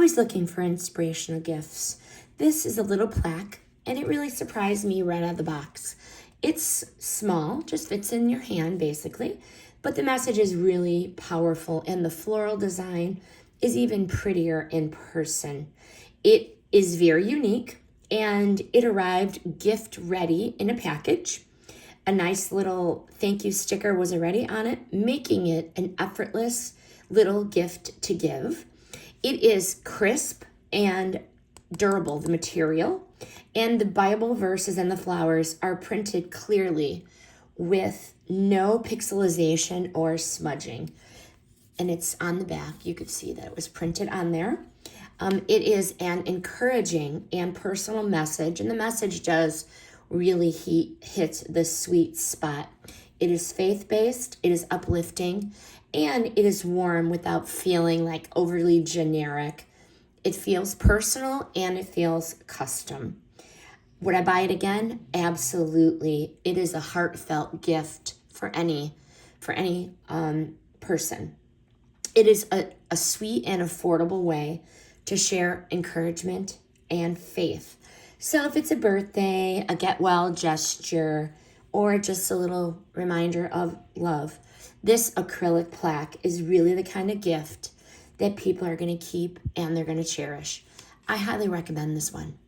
always looking for inspirational gifts. This is a little plaque, and it really surprised me right out of the box. It's small, just fits in your hand basically, but the message is really powerful, and the floral design is even prettier in person. It is very unique, and it arrived gift ready in a package. A nice little thank you sticker was already on it, making it an effortless little gift to give. It is crisp and durable, the material, and the Bible verses and the flowers are printed clearly with no pixelization or smudging. And it's on the back. You could see that it was printed on there. It is an encouraging and personal message, and the message does really hit the sweet spot. It is faith-based, it is uplifting, and it is warm without feeling like overly generic. It feels personal and it feels custom. Would I buy it again? Absolutely. It is a heartfelt gift for any person. It is a sweet and affordable way to share encouragement and faith. So if it's a birthday, a get well gesture, or just a little reminder of love, this acrylic plaque is really the kind of gift that people are going to keep and they're going to cherish. I highly recommend this one.